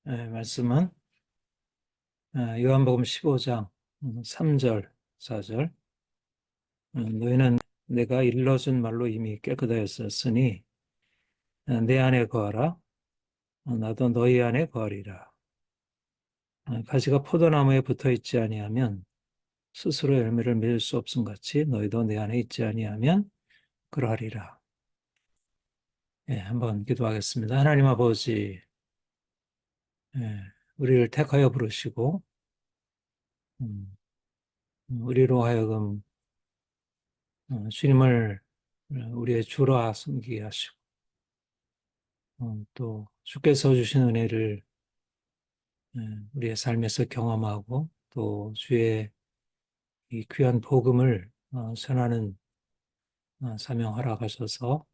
말씀은 요한복음 15장 3절, 4절. 너희는 내가 일러준 말로 이미 깨끗하였으니 내 안에 거하라. 나도 너희 안에 거하리라. 가지가 포도나무에 붙어 있지 아니하면 스스로 열매를 맺을 수 없음 같이 너희도 내 안에 있지 아니하면 그러하리라. 한번 기도하겠습니다. 하나님 아버지, 우리를 택하여 부르시고 우리로 하여금 주님을 우리의 주로 섬기게 하시고 또 주께서 주신 은혜를 우리의 삶에서 경험하고 또 주의 이 귀한 복음을 전하는 사명 허락하셔서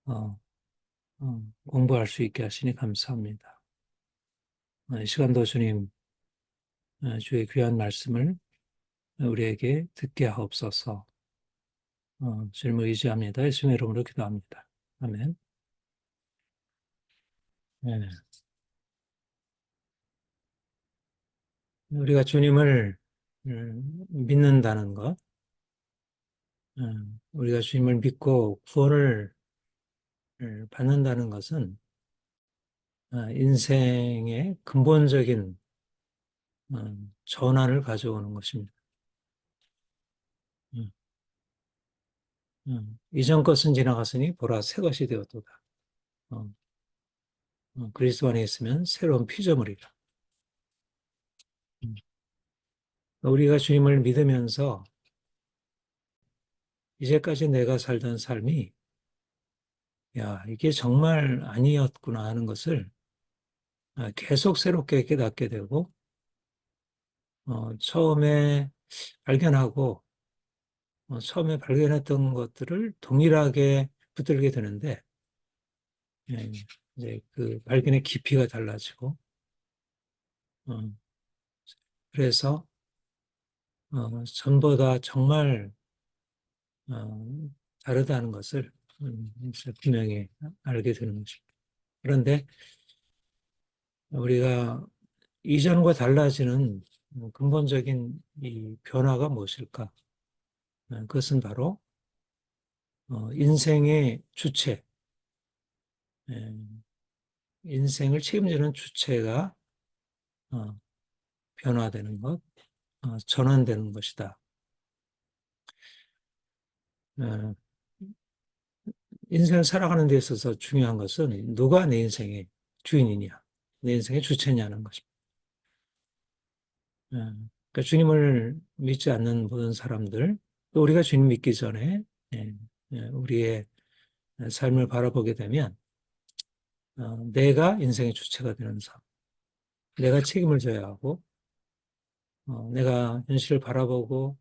어, 공부할 수 있게 하시니 감사합니다. 이 시간도 주님 주의 귀한 말씀을 우리에게 듣게 하옵소서. 주님을 의지합니다. 예수님의 이름으로 기도합니다. 아멘. 네. 우리가 주님을 믿는다는 것, 우리가 주님을 믿고 구원을 받는다는 것은 인생의 근본적인 전환을 가져오는 것입니다. 음, 이전 것은 지나갔으니 보라 새 것이 되었도다. 어, 그리스도 안에 있으면 새로운 피조물이다. 음, 우리가 주님을 믿으면서 이제까지 내가 살던 삶이 야, 이게 정말 아니었구나 하는 것을 계속 새롭게 깨닫게 되고 처음에 발견하고 처음에 발견했던 것들을 동일하게 붙들게 되는데 이제 그 발견의 깊이가 달라지고 어, 그래서 전보다 정말 어, 다르다는 것을 분명히 알게 되는 것입니다. 그런데 우리가 이전과 달라지는 근본적인 이 변화가 무엇일까? 그것은 바로 인생의 주체, 예, 인생을 책임지는 주체가 어, 변화되는 것, 전환되는 것이다. 어, 인생을 살아가는 데 있어서 중요한 것은 누가 내 인생의 주인이냐, 내 인생의 주체냐는 것입니다. 그러니까 주님을 믿지 않는 모든 사람들, 또 우리가 주님 믿기 전에 우리의 삶을 바라보게 되면 내가 인생의 주체가 되는 삶, 내가 책임을 져야 하고 내가 현실을 바라보고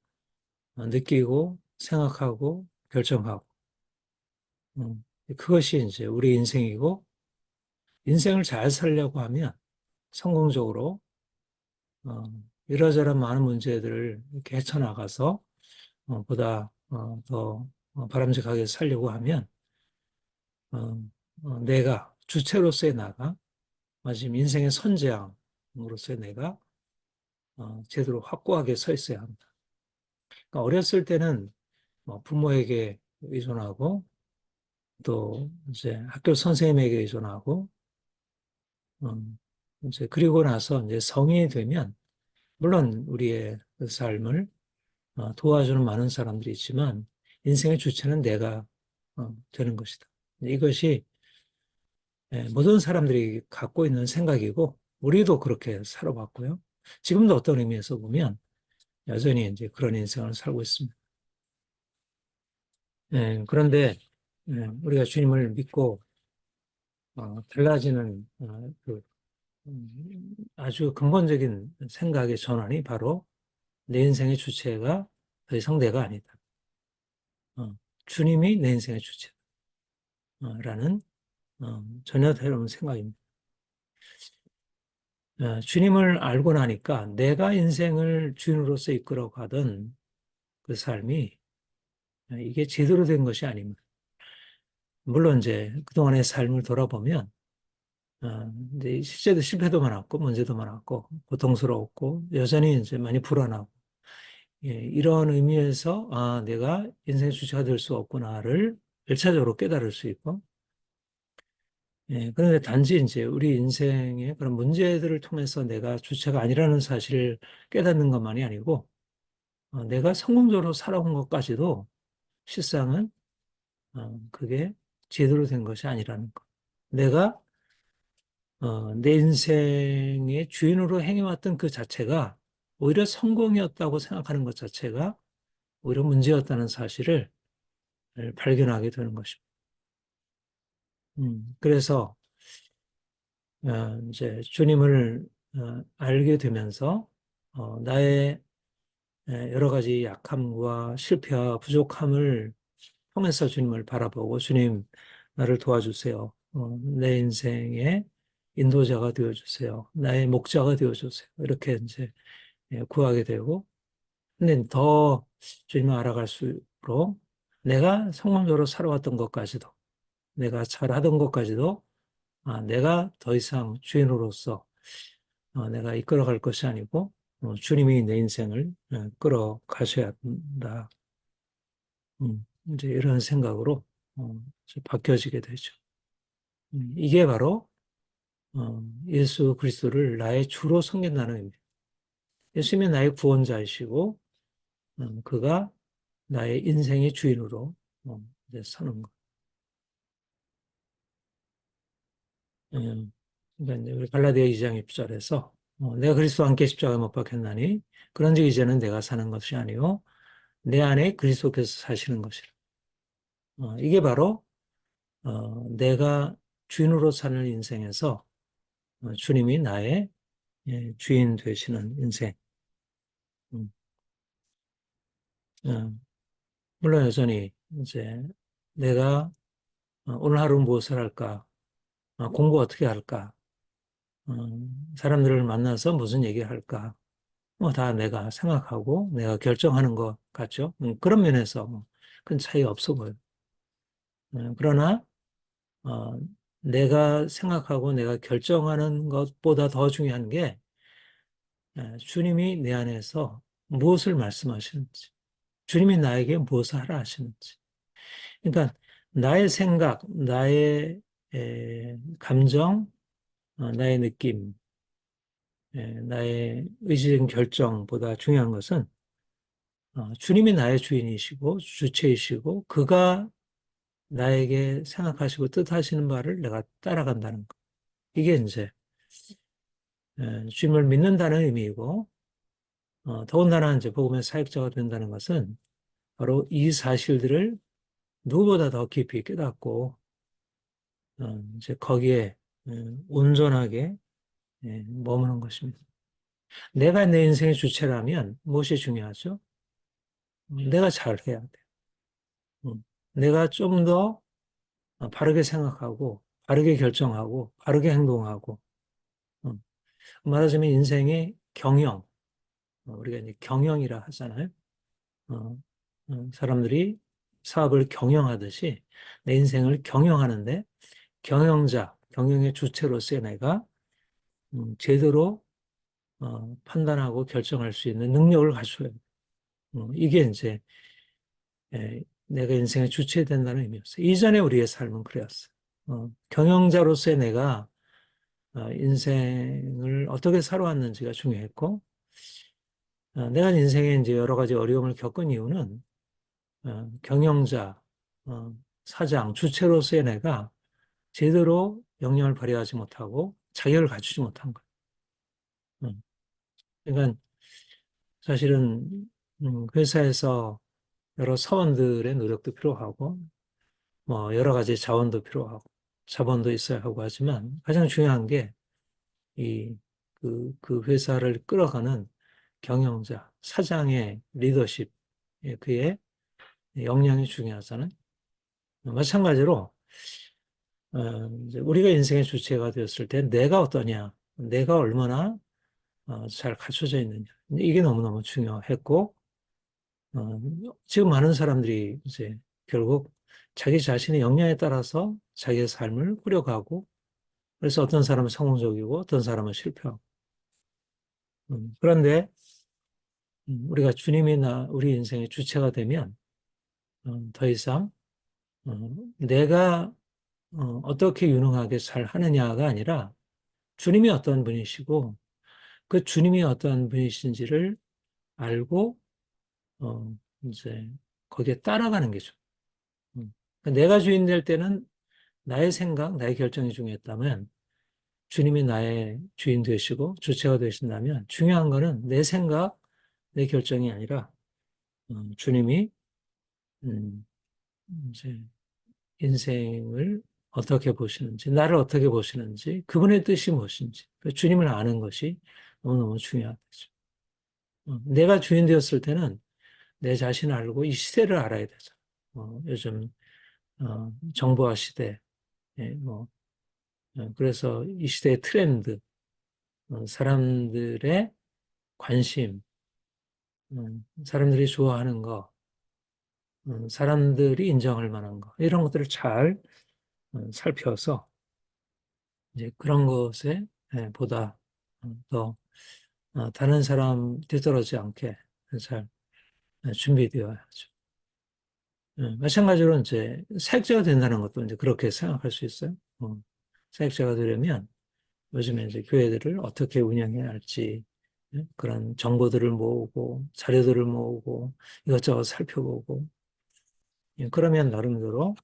느끼고 생각하고 결정하고 그것이 이제 우리 인생이고 인생을 잘 살려고 하면 성공적으로 어, 이러저런 많은 문제들을 이렇게 헤쳐나가서 보다 더 바람직하게 살려고 하면 내가 주체로서의 나가 마침 인생의 선재앙으로서의 내가 제대로 확고하게 서 있어야 합니다. 그러니까 어렸을 때는 뭐 부모에게 의존하고 또 이제 학교 선생님에게 의존하고 이제 그리고 나서 이제 성인이 되면 물론 우리의 그 삶을 도와주는 많은 사람들이 있지만 인생의 주체는 내가 되는 것이다. 이것이 모든 사람들이 갖고 있는 생각이고 우리도 그렇게 살아왔고요. 지금도 어떤 의미에서 보면 여전히 이제 그런 인생을 살고 있습니다. 그런데 우리가 주님을 믿고 달라지는 그 아주 근본적인 생각의 전환이 바로 내 인생의 주체가 더 이상 내가 아니다. 주님이 내 인생의 주체라는 전혀 다른 생각입니다. 주님을 알고 나니까 내가 인생을 주인으로서 이끌어가던 그 삶이 이게 제대로 된 것이 아닙니다. 물론 이제 그동안의 삶을 돌아보면 이제 실제도 실패도 많았고, 문제도 많았고, 고통스러웠고, 여전히 이제 많이 불안하고, 예, 이런 의미에서, 내가 인생의 주체가 될 수 없구나를 일차적으로 깨달을 수 있고, 예, 그런데 단지 이제 우리 인생의 그런 문제들을 통해서 내가 주체가 아니라는 사실을 깨닫는 것만이 아니고, 내가 성공적으로 살아온 것까지도 실상은, 그게 제대로 된 것이 아니라는 것. 내가, 내 인생의 주인으로 행해왔던 그 자체가 오히려 성공이었다고 생각하는 것 자체가 오히려 문제였다는 사실을 발견하게 되는 것입니다. 그래서, 이제 주님을 알게 되면서, 나의 여러 가지 약함과 실패와 부족함을 통해서 주님을 바라보고 주님 나를 도와주세요. 내 인생의 인도자가 되어주세요. 나의 목자가 되어주세요. 이렇게 이제 구하게 되고 근데 더 주님을 알아갈수록 내가 성공적으로 살아왔던 것까지도 내가 잘하던 것까지도 내가 더 이상 주인으로서 내가 이끌어갈 것이 아니고 주님이 내 인생을 끌어가셔야 한다. 이제 이런 생각으로 이제 바뀌어지게 되죠. 이게 바로 예수 그리스도를 나의 주로 섬긴다는 의미입니다. 예수님이 나의 구원자이시고 그가 나의 인생의 주인으로 이제 사는 것. 그러니까 이제 우리 갈라디아 2장 1절에서 내가 그리스도와 함께 십자가에 못 박혔나니 그런즉 이제는 내가 사는 것이 아니요 내 안에 그리스도께서 사시는 것이라. 이게 바로 내가 주인으로 사는 인생에서 주님이 나의 주인 되시는 인생. 음, 어, 물론 여전히 이제 내가 오늘 하루 무엇을 할까, 공부 어떻게 할까, 어, 사람들을 만나서 무슨 얘기를 할까, 뭐 다 내가 생각하고 내가 결정하는 것 같죠. 그런 면에서 뭐 큰 차이 없어 보여요. 그러나 어, 내가 생각하고 내가 결정하는 것보다 더 중요한 게 주님이 내 안에서 무엇을 말씀하시는지, 주님이 나에게 무엇을 하라 하시는지. 그러니까 나의 생각, 나의 감정, 나의 느낌, 나의 의지적인 결정보다 중요한 것은 주님이 나의 주인이시고 주체이시고 그가 나에게 생각하시고 뜻하시는 바를 내가 따라간다는 것. 이게 이제 주님을 믿는다는 의미이고 더군다나 이제 복음의 사역자가 된다는 것은 바로 이 사실들을 누구보다 더 깊이 깨닫고 이제 거기에 온전하게 머무는 것입니다. 내가 내 인생의 주체라면 무엇이 중요하죠? 내가 잘해야 돼. 내가 좀 더 바르게 생각하고, 바르게 결정하고, 바르게 행동하고, 음, 말하자면 인생의 경영, 우리가 이제 경영이라 하잖아요. 어, 사람들이 사업을 경영하듯이 내 인생을 경영하는데 경영자, 경영의 주체로서의 내가 제대로 판단하고 결정할 수 있는 능력을 갖춰야 돼. 이게 이제 내가 인생의 주체된다는 의미였어요. 이전에 우리의 삶은 그래왔어요. 경영자로서의 내가 인생을 어떻게 살아왔는지가 중요했고, 내가 인생에 이제 여러 가지 어려움을 겪은 이유는 경영자, 사장, 주체로서의 내가 제대로 역량을 발휘하지 못하고 자격을 갖추지 못한 거예요. 그러니까 사실은 회사에서 여러 사원들의 노력도 필요하고 뭐 여러 가지 자원도 필요하고 자본도 있어야 하고 하지만 가장 중요한 게 이 그 회사를 끌어가는 경영자, 사장의 리더십, 그의 역량이 중요하잖아요. 마찬가지로 이제 우리가 인생의 주체가 되었을 때 내가 어떠냐, 내가 얼마나 잘 갖춰져 있느냐 이게 너무너무 중요했고 어, 지금 많은 사람들이 이제 결국 자기 자신의 역량에 따라서 자기의 삶을 꾸려가고 그래서 어떤 사람은 성공적이고 어떤 사람은 실패하고. 그런데 우리가 주님이 우리 인생의 주체가 되면 더 이상 어, 내가 어떻게 유능하게 잘 하느냐가 아니라 주님이 어떤 분이시고 그 주님이 어떤 분이신지를 알고 어, 이제 거기에 따라가는 게죠. 그러니까 내가 주인 될 때는 나의 생각, 나의 결정이 중요했다면 주님이 나의 주인 되시고 주체가 되신다면 중요한 거는 내 생각, 내 결정이 아니라 주님이 음, 이제 인생을 어떻게 보시는지, 나를 어떻게 보시는지, 그분의 뜻이 무엇인지, 그 주님을 아는 것이 너무너무 중요하죠. 내가 주인 되었을 때는 내 자신을 알고 이 시대를 알아야 되죠. 요즘 정보화 시대, 예, 그래서 이 시대의 트렌드, 사람들의 관심, 사람들이 좋아하는 거, 사람들이 인정할 만한 거, 이런 것들을 잘 살펴서 이제 그런 것에 보다 더 다른 사람 뒤떨어지지 않게 잘 준비되어야 하죠. 마찬가지로 이제 사역자가 된다는 것도 이제 그렇게 생각할 수 있어요. 사역자가 되려면 요즘에 이제 교회들을 어떻게 운영해야 할지 그런 정보들을 모으고 자료들을 모으고 이것저것 살펴보고 그러면 나름대로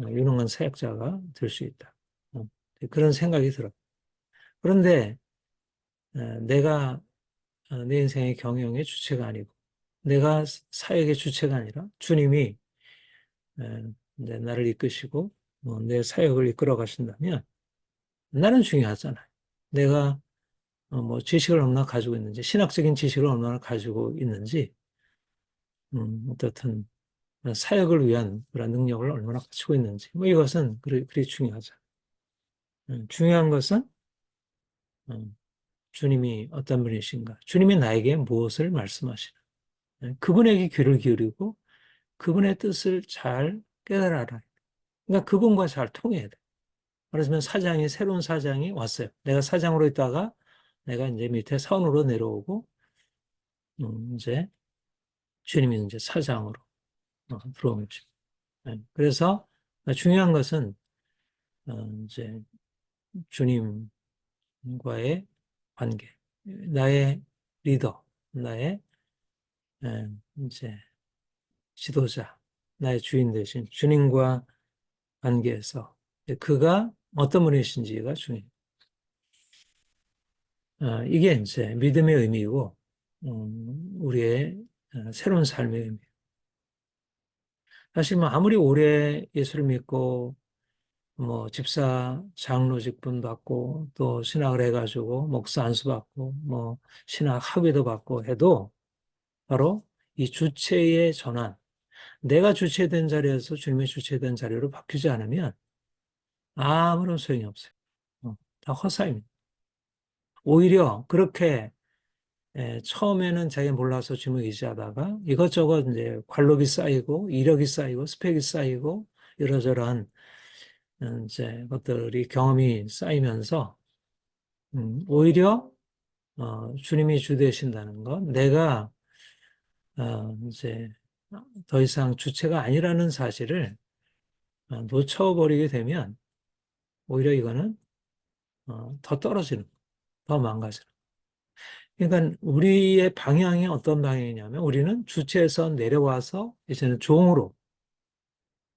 유능한 사역자가 될 수 있다. 그런 생각이 들어요. 그런데 내가 내 인생의 경영의 주체가 아니고 내가 사역의 주체가 아니라 주님이 이제 나를 이끄시고 내 사역을 이끌어 가신다면 나는 중요하잖아요. 내가 뭐 지식을 얼마나 가지고 있는지 신학적인 지식을 얼마나 가지고 있는지 어떻든 사역을 위한 그런 능력을 얼마나 갖추고 있는지 뭐 이것은 그리 중요하죠. 중요한 것은 주님이 어떤 분이신가 주님이 나에게 무엇을 말씀하시나 그분에게 귀를 기울이고 그분의 뜻을 잘 깨달아라. 그러니까 그분과 잘 통해야 돼. 그러면 새로운 사장이 왔어요. 내가 사장으로 있다가 내가 이제 밑에 사원으로 내려오고, 이제 주님이 이제 사장으로 들어오는 거죠. 그래서 중요한 것은, 이제 주님과의 관계, 나의 리더, 나의 이제 지도자, 나의 주인 되신 주님과 관계에서 그가 어떤 분이신지가 중요해요. 이게 이제 믿음의 의미이고, 우리의 새로운 삶의 의미. 사실 뭐 아무리 오래 예수를 믿고, 뭐 집사 장로 직분 받고, 또 신학을 해가지고 목사 안수 받고, 뭐 신학 학위도 받고 해도 바로 이 주체의 전환, 내가 주체된 자리에서 주님의 주체된 자리로 바뀌지 않으면 아무런 소용이 없어요. 다 헛사입니다. 오히려 그렇게 처음에는 자기가 몰라서 주먹 의지하다가 이것저것 이제 관록이 쌓이고 이력이 쌓이고 스펙이 쌓이고 이러저러한 이제 것들이 경험이 쌓이면서 오히려 주님이 주되신다는 것, 내가 이제 더 이상 주체가 아니라는 사실을 놓쳐버리게 되면 오히려 이거는 더 떨어지는, 더 망가지는. 그러니까 우리의 방향이 어떤 방향이냐면 우리는 주체에서 내려와서 이제는 종으로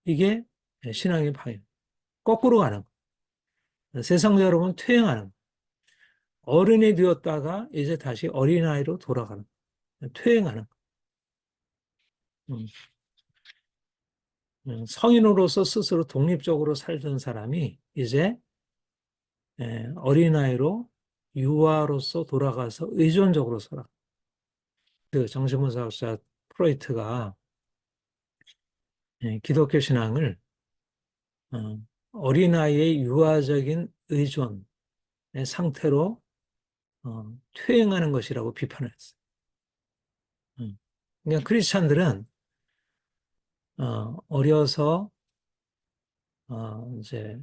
이게 신앙의 방향. 거꾸로 가는 거. 세상대로 보면 퇴행하는 거. 어른이 되었다가 이제 다시 어린아이로 돌아가는 거. 퇴행하는 거. 음, 성인으로서 스스로 독립적으로 살던 사람이 이제 어린아이로 유아로서 돌아가서 의존적으로 살아. 그 정신분석자 프로이트가 기독교 신앙을 어린아이의 유아적인 의존의 상태로 퇴행하는 것이라고 비판을 했어요. 그러니까 크리스찬들은 어려서 이제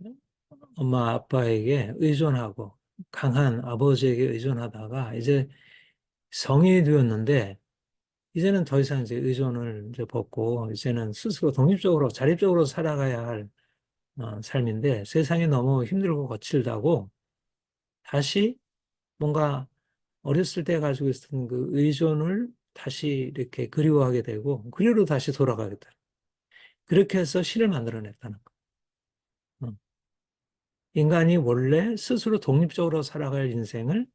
엄마 아빠에게 의존하고 강한 아버지에게 의존하다가 이제 성인이 되었는데 이제는 더 이상 이제 의존을 이제 벗고 이제는 스스로 독립적으로 자립적으로 살아가야 할 삶인데 세상이 너무 힘들고 거칠다고 다시 뭔가 어렸을 때 가지고 있었던 그 의존을 다시 이렇게 그리워하게 되고 그리로 다시 돌아가게 돼. 그렇게 해서 신을 만들어냈다는 거. 인간이 원래 스스로 독립적으로 살아갈 인생을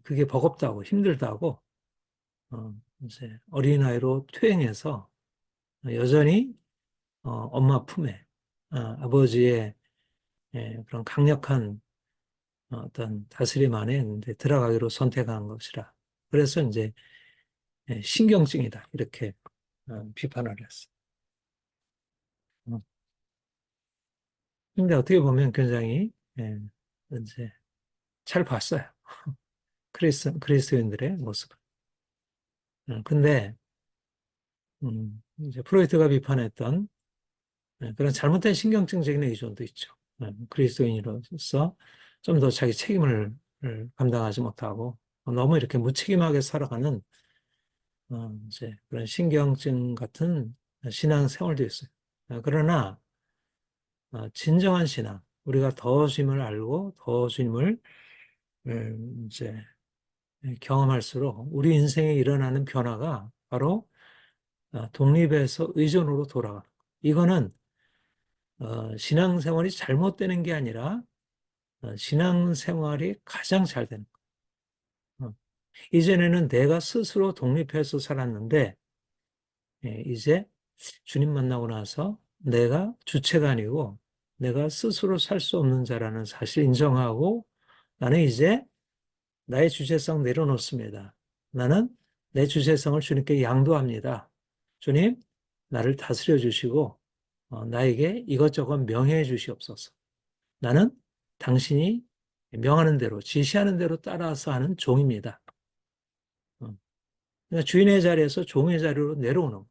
그게 버겁다고 힘들다고 이제 어린아이로 퇴행해서 여전히 엄마 품에 아버지의 그런 강력한 어떤 다스림 안에 이제 들어가기로 선택한 것이라. 그래서 이제 신경증이다 이렇게 비판을 했어. 어. 근데 어떻게 보면 굉장히 이제 잘 봤어요. 그리스도인들의 모습을. 근데 이제 프로이트가 비판했던 그런 잘못된 신경증적인 의존도 있죠. 그리스도인으로서 좀 더 자기 책임을 감당하지 못하고 너무 이렇게 무책임하게 살아가는 이제 그런 신경증 같은 신앙 생활도 있어요. 그러나 진정한 신앙, 우리가 더 주님을 알고 더 주님을 이제 경험할수록 우리 인생에 일어나는 변화가 바로 독립에서 의존으로 돌아가. 이거는 신앙생활이 잘못되는 게 아니라 신앙생활이 가장 잘 되는 거예요. 이전에는 내가 스스로 독립해서 살았는데 이제 주님 만나고 나서 내가 주체가 아니고 내가 스스로 살 수 없는 자라는 사실 인정하고 나는 이제 나의 주체성 내려놓습니다. 나는 내 주체성을 주님께 양도합니다. 주님, 나를 다스려 주시고 나에게 이것저것 명해 주시옵소서. 나는 당신이 명하는 대로, 지시하는 대로 따라서 하는 종입니다. 그러니까 주인의 자리에서 종의 자리로 내려오는 거예요.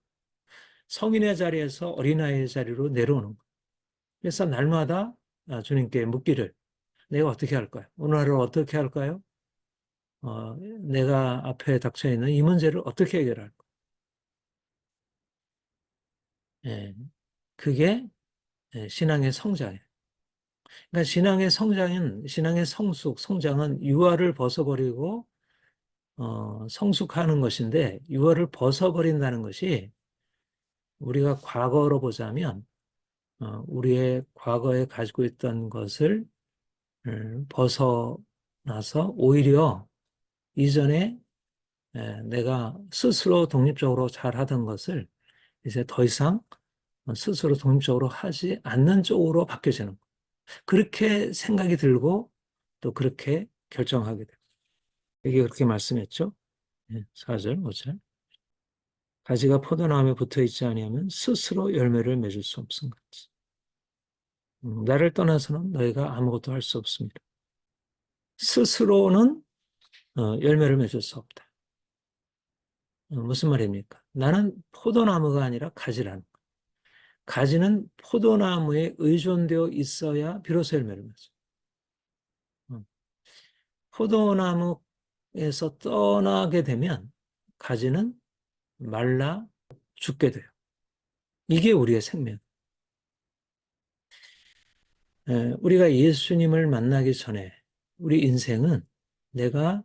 성인의 자리에서 어린아이의 자리로 내려오는 거예요. 그래서 날마다 주님께 묻기를 내가 어떻게 할까요? 오늘 하루 어떻게 할까요? 내가 앞에 닥쳐 있는 이 문제를 어떻게 해결할까? 예, 그게 신앙의 성장이에요. 그러니까 신앙의 성숙, 성장은 유아를 벗어버리고 성숙하는 것인데 유아를 벗어버린다는 것이 우리가 과거로 보자면 우리의 과거에 가지고 있던 것을 벗어나서 오히려 이전에 내가 스스로 독립적으로 잘 하던 것을 이제 더 이상 스스로 독립적으로 하지 않는 쪽으로 바뀌어지는 거예요. 그렇게 생각이 들고 또 그렇게 결정하게 돼요. 이게 그렇게 말씀했죠. 4절, 5절. 가지가 포도나무에 붙어 있지 아니하면 스스로 열매를 맺을 수 없음 같이. 나를 떠나서는 너희가 아무것도 할 수 없습니다. 스스로는 열매를 맺을 수 없다. 무슨 말입니까? 나는 포도나무가 아니라 가지라는 거예요. 가지는 포도나무에 의존되어 있어야 비로소 열매를 맺어요. 포도나무에서 떠나게 되면 가지는 말라 죽게 돼요. 이게 우리의 생명. 우리가 예수님을 만나기 전에 우리 인생은 내가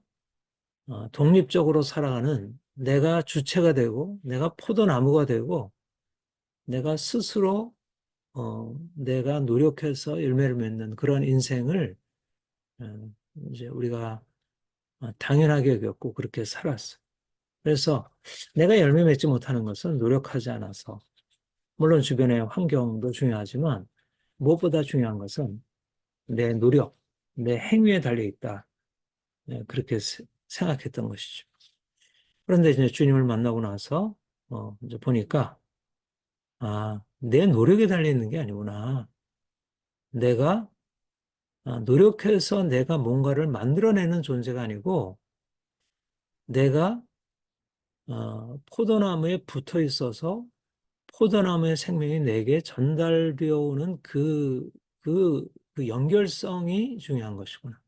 독립적으로 살아가는 내가 주체가 되고 내가 포도나무가 되고 내가 스스로 내가 노력해서 열매를 맺는 그런 인생을 어, 이제 우리가 당연하게 여겼고 그렇게 살았어. 그래서 내가 열매 맺지 못하는 것은 노력하지 않아서 물론 주변의 환경도 중요하지만 무엇보다 중요한 것은 내 노력, 내 행위에 달려 있다. 그렇게 생각했던 것이죠. 그런데 이제 주님을 만나고 나서 이제 보니까 내 노력에 달려 있는 게 아니구나. 내가 노력해서 내가 뭔가를 만들어내는 존재가 아니고 내가 포도나무에 붙어 있어서 포도나무의 생명이 내게 전달되어 오는 그 그 연결성이 중요한 것이구나.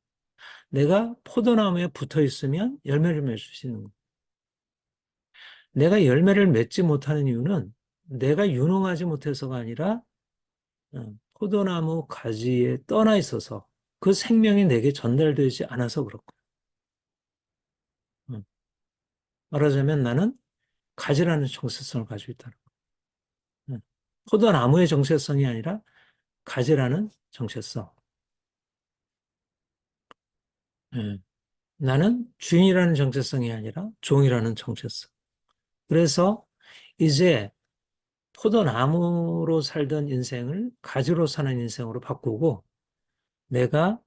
내가 포도나무에 붙어 있으면 열매를 맺을 수 있는 거야. 내가 열매를 맺지 못하는 이유는 내가 유능하지 못해서가 아니라 포도나무 가지에 떠나 있어서 그 생명이 내게 전달되지 않아서 그렇고. 음. 말하자면 나는 가지라는 정체성을 가지고 있다는 거야. 포도나무의 정체성이 아니라 가지라는 정체성. 음. 나는 주인이라는 정체성이 아니라 종이라는 정체성. 그래서 이제 포도나무로 살던 인생을 가지로 사는 인생으로 바꾸고 내가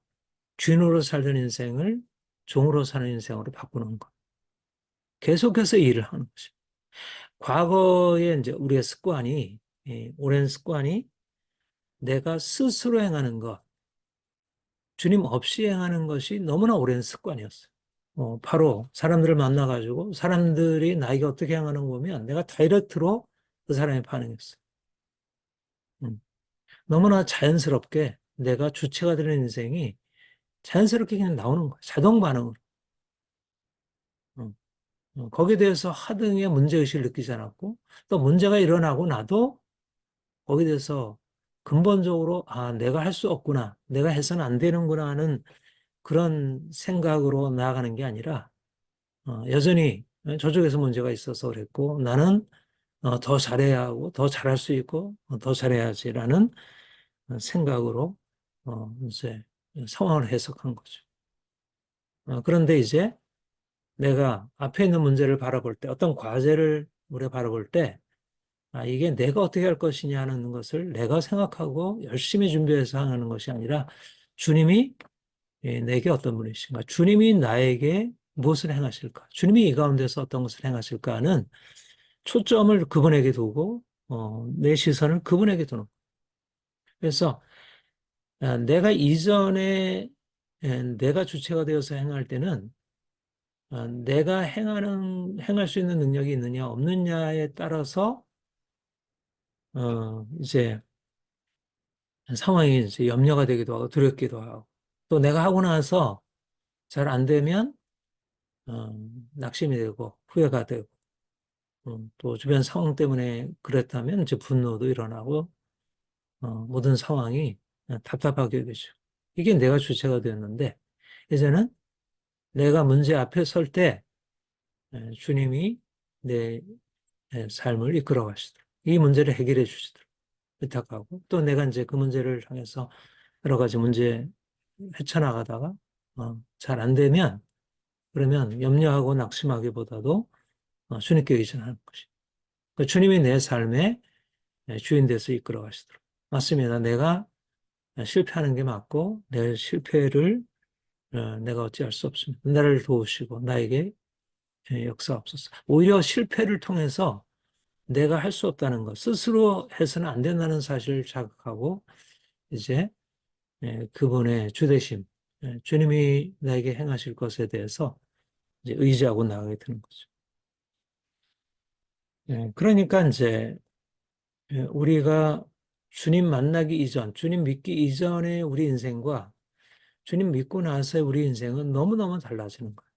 주인으로 살던 인생을 종으로 사는 인생으로 바꾸는 것. 계속해서 일을 하는 것입니다. 과거에 이제 우리의 습관이, 오랜 습관이 내가 스스로 행하는 것, 주님 없이 행하는 것이 너무나 오랜 습관이었어요. 바로 사람들을 만나가지고 사람들이 나에게 어떻게 행하는 거 보면 내가 다이렉트로 그 사람의 반응이었어요. 음. 너무나 자연스럽게 내가 주체가 되는 인생이 자연스럽게 그냥 나오는 거예요. 자동 반응으로. 음. 거기에 대해서 하등의 문제의식을 느끼지 않았고 또 문제가 일어나고 나도 거기에 대해서 근본적으로 아, 내가 할 수 없구나. 내가 해서는 안 되는구나 하는 그런 생각으로 나아가는 게 아니라 여전히 저쪽에서 문제가 있어서 그랬고 나는 더 잘해야 하고 더 잘할 수 있고 더 잘해야지라는 생각으로 이제 상황을 해석한 거죠. 그런데 이제 내가 앞에 있는 문제를 바라볼 때 어떤 과제를 우리가 바라볼 때 이게 내가 어떻게 할 것이냐 하는 것을 내가 생각하고 열심히 준비해서 하는 것이 아니라 주님이 내게 어떤 분이신가? 주님이 나에게 무엇을 행하실까? 주님이 이 가운데서 어떤 것을 행하실까 하는 초점을 그분에게 두고 내 시선을 그분에게 두는. 그래서 내가 이전에 내가 주체가 되어서 행할 때는 내가 행할 수 있는 능력이 있느냐 없느냐에 따라서 이제 상황이 이제 염려가 되기도 하고 두렵기도 하고 또 내가 하고 나서 잘 안 되면 어, 낙심이 되고 후회가 되고 또 주변 상황 때문에 그랬다면 이제 분노도 일어나고 모든 상황이 답답하게 되죠. 이게 내가 주체가 되었는데 이제는 내가 문제 앞에 설 때 주님이 내 삶을 이끌어 가시더라. 이 문제를 해결해 주시더라. 부탁하고 또 내가 이제 그 문제를 향해서 여러 가지 문제 헤쳐나가다가 잘 안 되면 그러면 염려하고 낙심하기보다도 주님께 의존하는 것이. 그 주님이 내 삶의 주인 돼서 이끌어 가시도록. 맞습니다. 내가 실패하는 게 맞고 내 실패를 내가 어찌할 수 없습니다. 나를 도우시고 나에게 역사옵소서. 오히려 실패를 통해서 내가 할 수 없다는 것, 스스로 해서는 안 된다는 사실을 자각하고 이제 그분의 주대심, 주님이 나에게 행하실 것에 대해서 이제 의지하고 나가게 되는 거죠. 그러니까 이제 우리가 주님 만나기 이전, 주님 믿기 이전의 우리 인생과 주님 믿고 나서의 우리 인생은 너무너무 달라지는 거예요.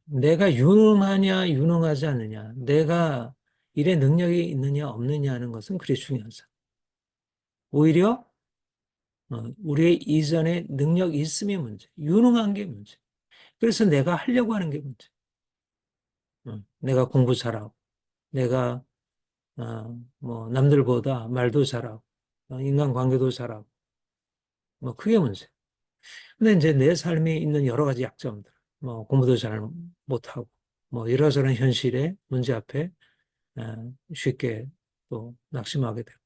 내가 유능하냐, 유능하지 않느냐, 내가 일에 능력이 있느냐, 없느냐 하는 것은 그리 중요하죠. 오히려 우리의 이전에 능력이 있음이 문제, 유능한 게 문제. 그래서 내가 하려고 하는 게 문제. 내가 공부 잘하고, 내가 뭐 남들보다 말도 잘하고, 인간관계도 잘하고, 뭐 그게 문제. 근데 이제 내 삶에 있는 여러 가지 약점들, 뭐 공부도 잘 못하고, 뭐 이러저런 현실의 문제 앞에 쉽게 또 낙심하게 되고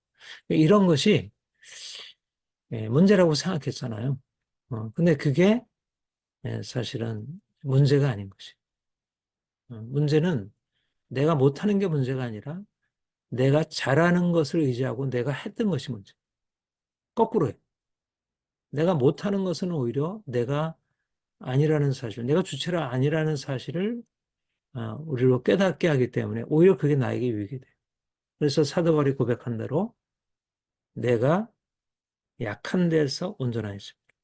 이런 것이 문제라고 생각했잖아요. 근데 그게 사실은 문제가 아닌 것이. 문제는 내가 못하는 게 문제가 아니라 내가 잘하는 것을 의지하고 내가 했던 것이 문제. 거꾸로 해. 내가 못하는 것은 오히려 내가 아니라는 사실, 내가 주체가 아니라는 사실을 우리로 깨닫게 하기 때문에 오히려 그게 나에게 유익이 돼. 그래서 사도 바울이 고백한 대로 내가 약한 데서 온전하여집니다.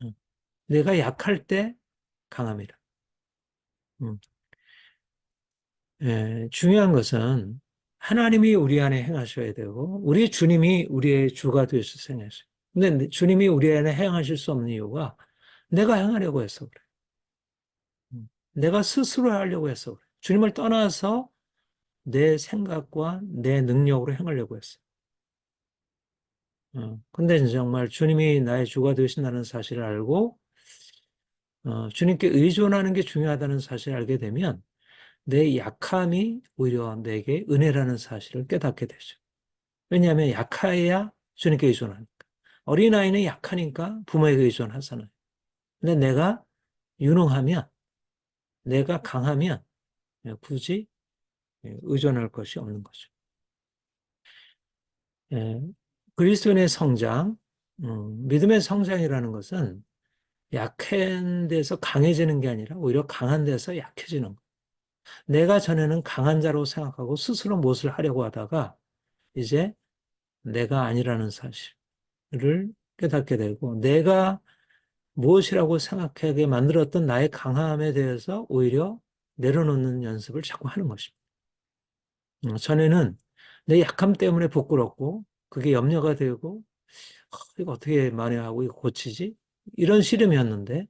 음. 내가 약할 때 강함이라. 음. 중요한 것은 하나님이 우리 안에 행하셔야 되고 우리 주님이 우리의 주가 되셔서 행하셔요. 근데 주님이 우리 안에 행하실 수 없는 이유가 내가 행하려고 해서 그래. 내가 스스로 하려고 해서 그래. 주님을 떠나서 내 생각과 내 능력으로 행하려고 했어. 근데 이제 정말 주님이 나의 주가 되신다는 사실을 알고 주님께 의존하는 게 중요하다는 사실을 알게 되면 내 약함이 오히려 내게 은혜라는 사실을 깨닫게 되죠. 왜냐하면 약해야 주님께 의존하니까. 어린아이는 약하니까 부모에게 의존하잖아요. 근데 내가 유능하면, 내가 강하면 굳이 의존할 것이 없는 거죠. 예, 그리스도인의 성장, 믿음의 성장이라는 것은 약한 데서 강해지는 게 아니라 오히려 강한 데서 약해지는 거. 내가 전에는 강한 자로 생각하고 스스로 무엇을 하려고 하다가 이제 내가 아니라는 사실을 깨닫게 되고 내가 무엇이라고 생각하게 만들었던 나의 강함에 대해서 오히려 내려놓는 연습을 자꾸 하는 것입니다. 전에는 내 약함 때문에 부끄럽고 그게 염려가 되고 이거 어떻게 만회하고 이거 고치지? 이런 씨름이었는데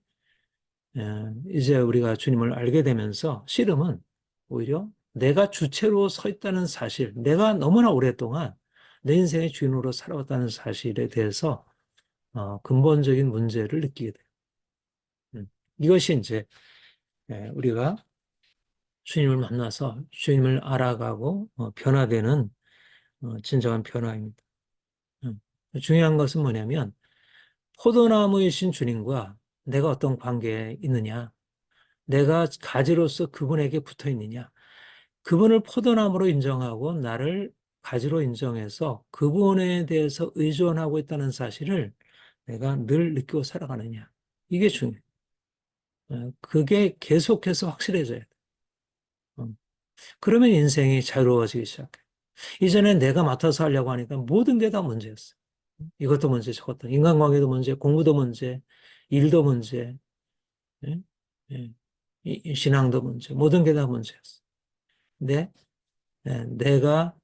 이제 우리가 주님을 알게 되면서 씨름은 오히려 내가 주체로 서 있다는 사실, 내가 너무나 오랫동안 내 인생의 주인으로 살아왔다는 사실에 대해서 근본적인 문제를 느끼게 돼요. 이것이 이제 우리가 주님을 만나서 주님을 알아가고 변화되는 진정한 변화입니다. 음. 중요한 것은 뭐냐면 포도나무이신 주님과 내가 어떤 관계에 있느냐, 내가 가지로서 그분에게 붙어 있느냐, 그분을 포도나무로 인정하고 나를 가지로 인정해서 그분에 대해서 의존하고 있다는 사실을 내가 늘 느끼고 살아가느냐. 이게 중요해요. 그게 계속해서 확실해져야 돼. 그러면 인생이 자유로워지기 시작해. 이전엔 내가 맡아서 하려고 하니까 모든 게 다 문제였어. 이것도 문제, 저것도. 인간관계도 문제, 공부도 문제, 일도 문제, 예? 예. 이 신앙도 문제, 모든 게 다 문제였어. 근데 내가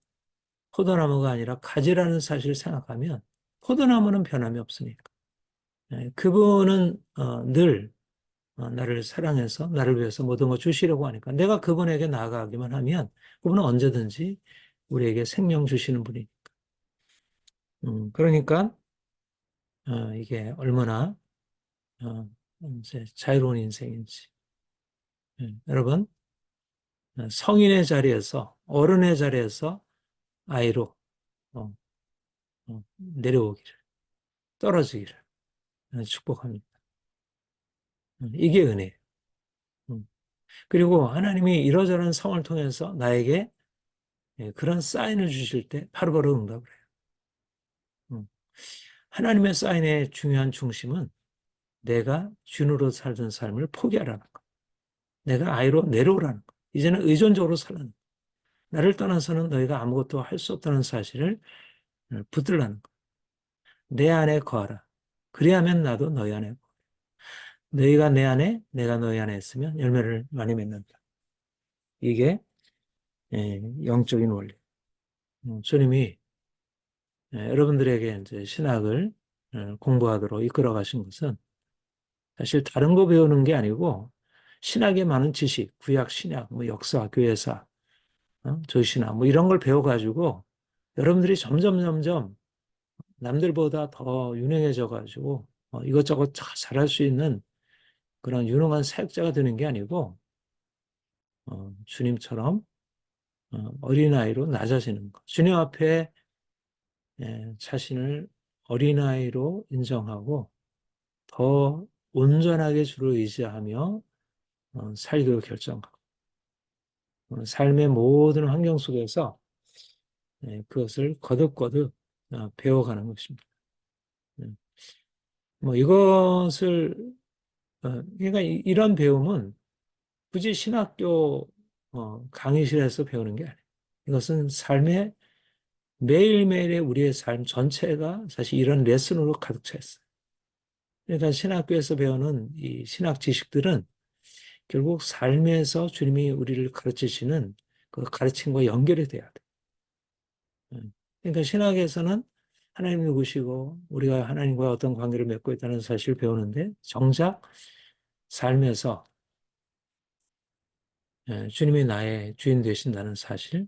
포도나무가 아니라 가지라는 사실을 생각하면 포도나무는 변함이 없으니까. 그분은 늘 나를 사랑해서 나를 위해서 모든 걸 주시려고 하니까 내가 그분에게 나아가기만 하면 그분은 언제든지 우리에게 생명 주시는 분이니까. 그러니까 이게 얼마나 이제 자유로운 인생인지. 여러분 성인의 자리에서 어른의 자리에서 아이로 어, 내려오기를 떨어지기를 축복합니다. 이게 은혜예요. 음. 그리고 하나님이 이러저러한 성을 통해서 나에게 그런 사인을 주실 때 바로바로 응답을 해요. 음. 하나님의 사인의 중요한 중심은 내가 주인으로 살던 삶을 포기하라는 거. 내가 아이로 내려오라는 거. 이제는 의존적으로 살라는 거. 나를 떠나서는 너희가 아무것도 할 수 없다는 사실을 붙들라는 거. 내 안에 거하라. 그리하면 나도 너희 안에 거하라. 너희가 내 안에 내가 너희 안에 있으면 열매를 많이 맺는다. 이게 영적인 원리. 주님이 여러분들에게 이제 신학을 공부하도록 이끌어 가신 것은 사실 다른 거 배우는 게 아니고 신학의 많은 지식, 구약, 신약, 뭐 역사, 교회사, 조신학 뭐 이런 걸 배워가지고 여러분들이 점점 남들보다 더 유능해져 가지고 이것저것 잘할 수 있는 그런 유능한 사역자가 되는 게 아니고 주님처럼 어린아이로 낮아지는 것. 주님 앞에 자신을 어린아이로 인정하고 더 온전하게 주를 의지하며 살기로 결정하고 삶의 모든 환경 속에서 그것을 거듭거듭 배워가는 것입니다. 뭐 이것을 그러니까 이런 배움은 굳이 신학교 강의실에서 배우는 게 아니에요. 이것은 삶의 매일매일의 우리의 삶 전체가 사실 이런 레슨으로 가득 차 있어요. 그러니까 신학교에서 배우는 이 신학 지식들은 결국 삶에서 주님이 우리를 가르치시는 그 가르침과 연결이 돼야 돼. 그러니까 신학에서는 하나님 누구시고 우리가 하나님과 어떤 관계를 맺고 있다는 사실을 배우는데 정작 삶에서 주님이 나의 주인 되신다는 사실,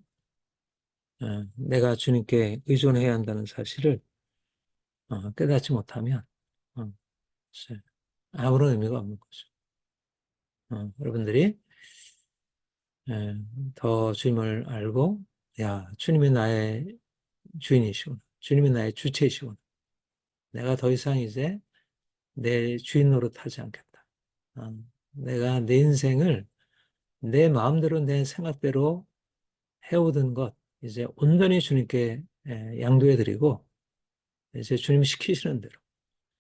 내가 주님께 의존해야 한다는 사실을 깨닫지 못하면 어, 글쎄, 아무런 의미가 없는 거죠. 여러분들이 더 주님을 알고, 야, 주님이 나의 주인이시구나. 주님이 나의 주체이시구나. 내가 더 이상 이제 내 주인 노릇하지 않겠다. 내가 내 인생을 내 마음대로 내 생각대로 해오던 것 이제 온전히 주님께 양도해 드리고 이제 주님 시키시는 대로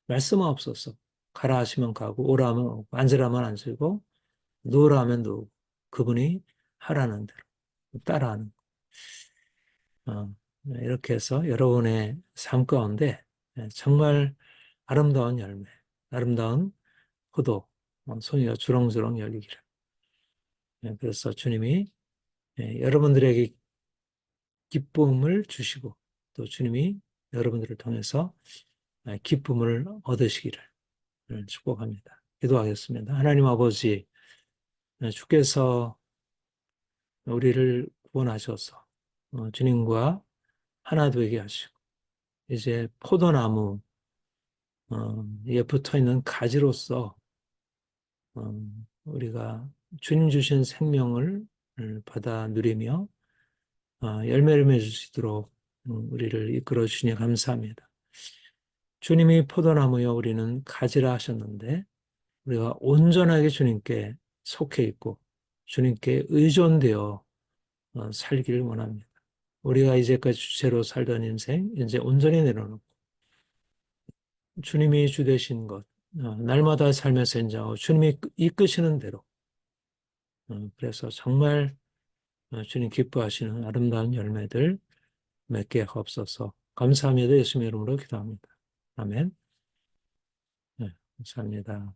말씀은 없었어. 가라 하시면 가고 오라 하면 오고 앉으라면 앉고 누우라 하면 누우고 그분이 하라는 대로 따라하는 이렇게 해서 여러분의 삶 가운데 정말 아름다운 열매, 아름다운 포도, 송이가 주렁주렁 열리기를. 그래서 주님이 여러분들에게 기쁨을 주시고 또 주님이 여러분들을 통해서 기쁨을 얻으시기를 축복합니다. 기도하겠습니다. 하나님 아버지, 주께서 우리를 구원하셔서 주님과 하나 되게 하시고 이제 포도나무 에 붙어 있는 가지로서 우리가 주님 주신 생명을 받아 누리며 열매를 맺을 수 있도록 우리를 이끌어 주시니 감사합니다. 주님이 포도나무여 우리는 가지라 하셨는데 우리가 온전하게 주님께 속해 있고 주님께 의존되어 살기를 원합니다. 우리가 이제까지 주체로 살던 인생 이제 온전히 내려놓고 주님이 주 되신 것 날마다 살면서 인정하고 주님이 이끄시는 대로 그래서 정말 주님 기뻐하시는 아름다운 열매들 맺게 하옵소서. 감사합니다. 예수님의 이름으로 기도합니다. 아멘. 네, 감사합니다.